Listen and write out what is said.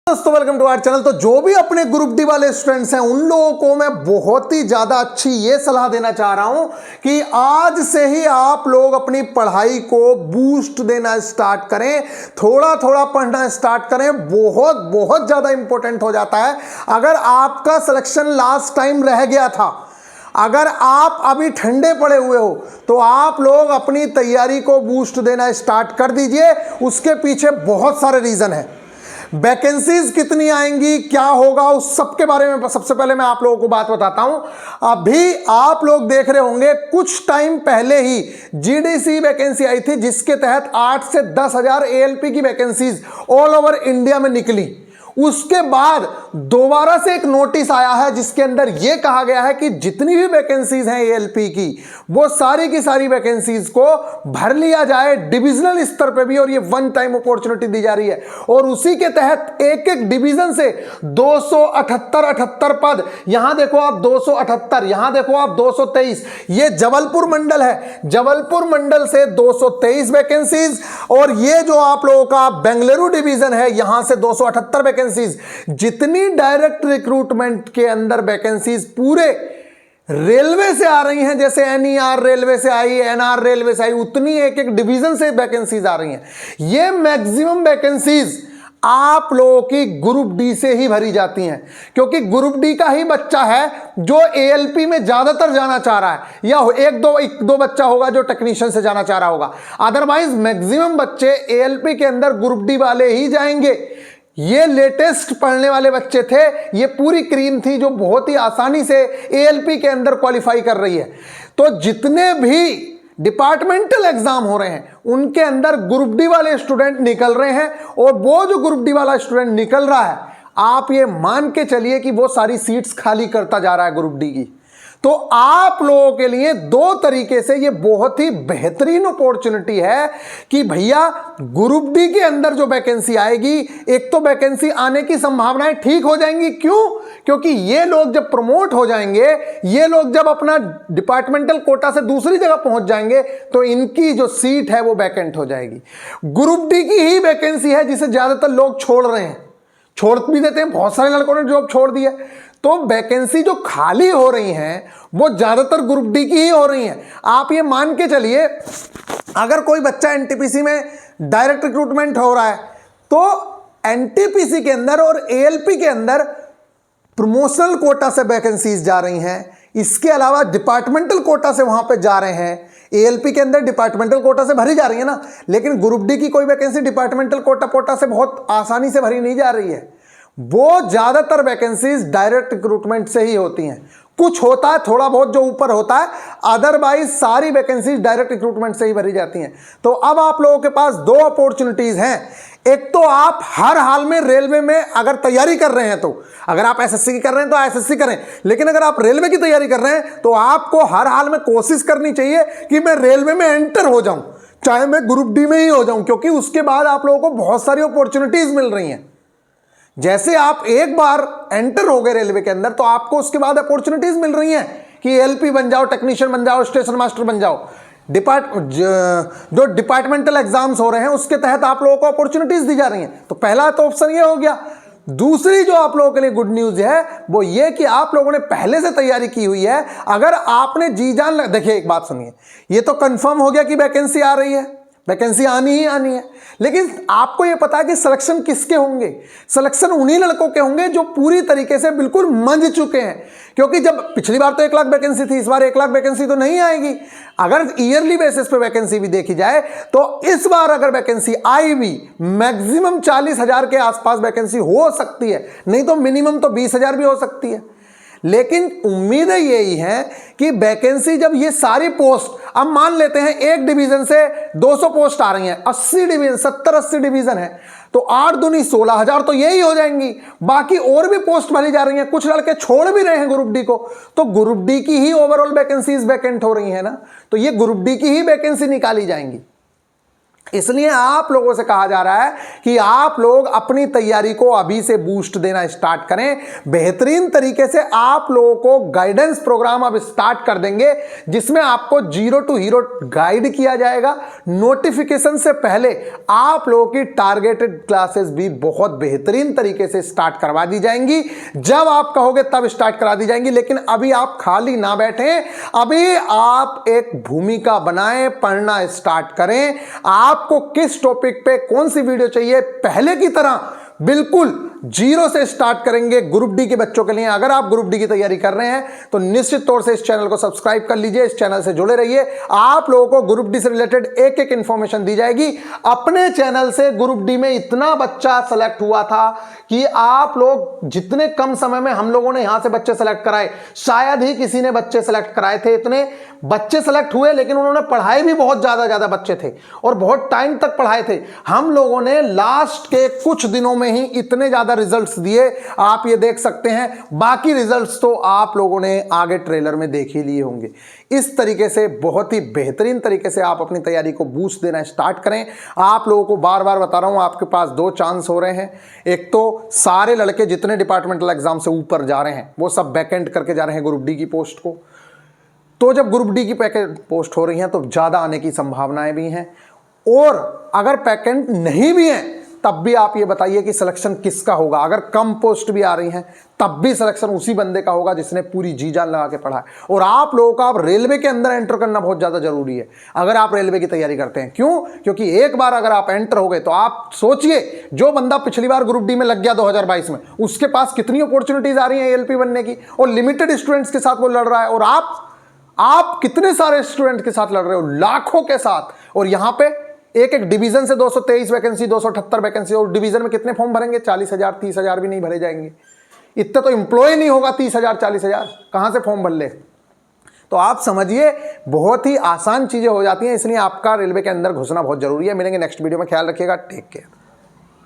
दोस्तों welcome to our channel. तो जो भी अपने ग्रुप डी वाले स्टूडेंट्स हैं उन लोगों को मैं बहुत ही ज्यादा अच्छी ये सलाह देना चाह रहा हूं कि आज से ही आप लोग अपनी पढ़ाई को बूस्ट देना स्टार्ट करें, थोड़ा थोड़ा पढ़ना स्टार्ट करें। बहुत बहुत ज्यादा इंपॉर्टेंट हो जाता है। अगर आपका सिलेक्शन लास्ट टाइम रह गया था, अगर आप अभी ठंडे पड़े हुए हो, तो आप लोग अपनी तैयारी को बूस्ट देना स्टार्ट कर दीजिए। उसके पीछे बहुत सारे रीजन है। वैकेंसीज कितनी आएंगी, क्या होगा, उस सब के बारे में सबसे पहले मैं आप लोगों को बात बताता हूं। अभी आप लोग देख रहे होंगे कुछ टाइम पहले ही जीडीसी वैकेंसी आई थी, जिसके तहत 8 से 10 हजार एएलपी की वैकेंसीज ऑल ओवर इंडिया में निकली। उसके बाद दोबारा से एक नोटिस आया है जिसके अंदर यह कहा गया है कि जितनी भी वैकेंसीज हैं एएलपी की, वो सारी की सारी वैकेंसीज को भर लिया जाए डिविजनल स्तर पे भी, और ये वन टाइम अपॉर्चुनिटी दी जा रही है। और उसी के तहत एक एक डिवीजन से 278 पद, यहां देखो आप 278, यहां देखो आप 223, ये जबलपुर मंडल है, जबलपुर मंडल से 223 वैकेंसीज, और ये जो आप लोगों का बेंगलुरु डिवीजन है, यहां से 278 वैकेंसीज। जितनी डायरेक्ट रिक्रूटमेंट के अंदर वैकेंसीज पूरे रेलवे से आ रही हैं, जैसे एनईआर रेलवे से आई, एनआर रेलवे से आई, उतनी एक एक डिवीजन से वैकेंसीज आ रही हैं। ये मैक्सिमम वैकेंसीज आप लोगों की ग्रुप डी से ही भरी जाती हैं, क्योंकि ग्रुप डी का ही बच्चा है जो एएलपी में ज्यादातर जाना चाह रहा है, या एक दो बच्चा होगा जो टेक्नीशियन से जाना चाह रहा होगा। अदरवाइज मैक्सिमम बच्चे एएलपी के अंदर ग्रुप डी वाले ही जाएंगे। ये लेटेस्ट पढ़ने वाले बच्चे थे, ये पूरी क्रीम थी जो बहुत ही आसानी से एएलपी के अंदर क्वालिफाई कर रही है। तो जितने भी डिपार्टमेंटल एग्जाम हो रहे हैं उनके अंदर ग्रुप डी वाले स्टूडेंट निकल रहे हैं, और वो जो ग्रुप डी वाला स्टूडेंट निकल रहा है, आप ये मान के चलिए कि वो सारी सीट्स खाली करता जा रहा है ग्रुप डी की। तो आप लोगों के लिए दो तरीके से ये बहुत ही बेहतरीन अपॉर्चुनिटी है कि भैया ग्रुप डी के अंदर जो वैकेंसी आएगी, एक तो वैकेंसी आने की संभावनाएं ठीक हो जाएंगी। क्यों? क्योंकि ये लोग जब प्रमोट हो जाएंगे, ये लोग जब अपना डिपार्टमेंटल कोटा से दूसरी जगह पहुंच जाएंगे, तो इनकी जो सीट है वो वैकेंट हो जाएगी। ग्रुप डी की ही वैकेंसी है जिसे ज्यादातर लोग छोड़ रहे हैं, छोड़ भी देते हैं, बहुत सारे लड़कों ने जॉब छोड़ दी है। तो वैकेंसी जो खाली हो रही हैं वो ज्यादातर ग्रुप डी की ही हो रही हैं। आप ये मान के चलिए, अगर कोई बच्चा एनटीपीसी में डायरेक्ट रिक्रूटमेंट हो रहा है, तो एनटीपीसी के अंदर और एएलपी के अंदर प्रमोशनल कोटा से वैकेंसीज जा रही हैं। इसके अलावा डिपार्टमेंटल कोटा से वहां पे जा रहे हैं। एएलपी के अंदर डिपार्टमेंटल कोटा से भरी जा रही है ना, लेकिन ग्रुप डी की कोई वैकेंसी डिपार्टमेंटल कोटा से बहुत आसानी से भरी नहीं जा रही है। वो ज्यादातर वैकेंसीज डायरेक्ट रिक्रूटमेंट से ही होती हैं। कुछ होता है थोड़ा बहुत जो ऊपर होता है, अदरवाइज सारी वैकेंसीज डायरेक्ट रिक्रूटमेंट से ही भरी जाती हैं। तो अब आप लोगों के पास दो अपॉर्चुनिटीज हैं। एक तो आप हर हाल में रेलवे में अगर तैयारी कर रहे हैं, तो अगर आप एसएससी की कर रहे हैं तो एसएससी करें, लेकिन अगर आप रेलवे की तैयारी कर रहे हैं तो आपको हर हाल में कोशिश करनी चाहिए कि मैं रेलवे में एंटर हो जाऊं, चाहे मैं ग्रुप डी में ही हो जाऊं, क्योंकि उसके बाद आप लोगों को बहुत सारी अपॉर्चुनिटीज मिल रही हैं। जैसे आप एक बार एंटर हो गए रेलवे के अंदर, तो आपको उसके बाद अपॉर्चुनिटीज मिल रही हैं कि एलपी बन जाओ, टेक्नीशियन बन जाओ, स्टेशन मास्टर बन जाओ। जो डिपार्टमेंटल एग्जाम्स हो रहे हैं उसके तहत आप लोगों को अपॉर्चुनिटीज दी जा रही हैं। तो पहला तो ऑप्शन ये हो गया। दूसरी जो आप लोगों के लिए गुड न्यूज है वो ये कि आप लोगों ने पहले से तैयारी की हुई है। अगर आपने जी जान, देखिए एक बात सुनिए, ये तो कंफर्म हो गया कि वैकेंसी आ रही है, वैकेंसी आनी ही आनी है, लेकिन आपको यह पता है कि सिलेक्शन किसके होंगे? सिलेक्शन उन्हीं लड़कों के होंगे जो पूरी तरीके से बिल्कुल मंज चुके हैं। क्योंकि जब पिछली बार तो 1 लाख वैकेंसी थी, इस बार 1 लाख वैकेंसी तो नहीं आएगी। अगर ईयरली बेसिस पे वैकेंसी भी देखी जाए तो इस बार अगर वैकेंसी आई भी, मैक्सिमम 40 हजार के आसपास वैकेंसी हो सकती है, नहीं तो मिनिमम तो 20 हजार भी हो सकती है। लेकिन उम्मीदें यही है कि वैकेंसी जब ये सारी पोस्ट, अब मान लेते हैं एक डिवीजन से 200 पोस्ट आ रही हैं, 80 डिवीजन, 70-80 डिवीजन है, तो 8 दूनी 16 हजार तो यही हो जाएंगी। बाकी और भी पोस्ट भरी जा रही हैं, कुछ लड़के छोड़ भी रहे हैं ग्रुप डी को, तो ग्रुप डी की ही ओवरऑल वैकेंसीज वैकेंट हो रही है ना, तो ये ग्रुप डी की ही वैकेंसी निकाली जाएंगी। इसलिए आप लोगों से कहा जा रहा है कि आप लोग अपनी तैयारी को अभी से बूस्ट देना स्टार्ट करें। बेहतरीन तरीके से आप लोगों को गाइडेंस प्रोग्राम अब स्टार्ट कर देंगे, जिसमें आपको जीरो टू हीरो गाइड किया जाएगा। नोटिफिकेशन से पहले आप लोगों की टारगेटेड क्लासेस भी बहुत बेहतरीन तरीके से स्टार्ट करवा दी जाएंगी। जब आप कहोगे तब स्टार्ट करा दी जाएंगी, लेकिन अभी आप खाली ना बैठें, अभी आप एक भूमिका बनाएं, पढ़ना स्टार्ट करें। आपको किस टॉपिक पे कौन सी वीडियो चाहिए, पहले की तरह बिल्कुल जीरो से स्टार्ट करेंगे ग्रुप डी के बच्चों के लिए। अगर आप ग्रुप डी की तैयारी कर रहे हैं तो निश्चित तौर से इस चैनल को सब्सक्राइब कर लीजिए, इस चैनल से जुड़े रहिए। आप लोगों को ग्रुप डी से रिलेटेड एक एक इंफॉर्मेशन दी जाएगी। अपने चैनल से ग्रुप डी में इतना बच्चा सेलेक्ट हुआ था कि आप लोग जितने कम समय में हम लोगों ने यहां से बच्चे सेलेक्ट कराए, शायद ही किसी ने बच्चे सेलेक्ट कराए थे। इतने बच्चे सेलेक्ट हुए, लेकिन उन्होंने पढ़ाए भी बहुत ज्यादा बच्चे थे और बहुत टाइम तक पढ़ाए थे। हम लोगों ने लास्ट के कुछ दिनों में ही इतने ज्यादा रिजल्ट्स दिए, आप ये देख सकते हैं। बाकी रिजल्ट्स तो आप लोगों ने आगे ट्रेलर में देख ही लिए होंगे। इस तरीके से बहुत ही बेहतरीन तरीके से आप अपनी तैयारी को बूस्ट देना स्टार्ट करें। आप लोगों को बार बार बता रहा हूं, आपके पास दो चांस हो रहे हैं। एक तो सारे लड़के जितने डिपार्टमेंटल एग्जाम से ऊपर जा रहे हैं वो सब बैकएंड करके जा रहे हैं ग्रुप डी की पोस्ट को। तो जब ग्रुप डी की पैकेट पोस्ट हो रही हैं तो ज्यादा आने की संभावनाएं भी हैं, और अगर पैकेट नहीं भी हैं तब भी आप ये बताइए कि सिलेक्शन किसका होगा। अगर कम पोस्ट भी आ रही हैं तब भी सिलेक्शन उसी बंदे का होगा जिसने पूरी जी जान लगा के पढ़ा है। और आप लोगों का अब रेलवे के अंदर एंटर करना बहुत ज़्यादा जरूरी है अगर आप रेलवे की तैयारी करते हैं। क्यों? क्योंकि एक बार अगर आप एंटर हो गए तो आप सोचिए, जो बंदा पिछली बार ग्रुप डी में लग गया 2022 में, उसके पास कितनी अपॉर्चुनिटीज आ रही हैं एएलपी बनने की, और लिमिटेड स्टूडेंट्स के साथ वो लड़ रहा है। और आप कितने सारे स्टूडेंट के साथ लड़ रहे हो, लाखों के साथ। और यहां पे एक एक डिवीजन से 223 वैकेंसी, 278 वैकेंसी, और डिवीजन में कितने फॉर्म भरेंगे? 40,000 30,000 भी नहीं भरे जाएंगे। इतना तो एम्प्लॉय नहीं होगा, 30,000 40,000 कहां से फॉर्म भर ले। तो आप समझिए बहुत ही आसान चीजें हो जाती हैं। इसलिए आपका रेलवे के अंदर घुसना बहुत जरूरी है। मिलेंगे नेक्स्ट वीडियो में, ख्याल रखिएगा, टेक केयर।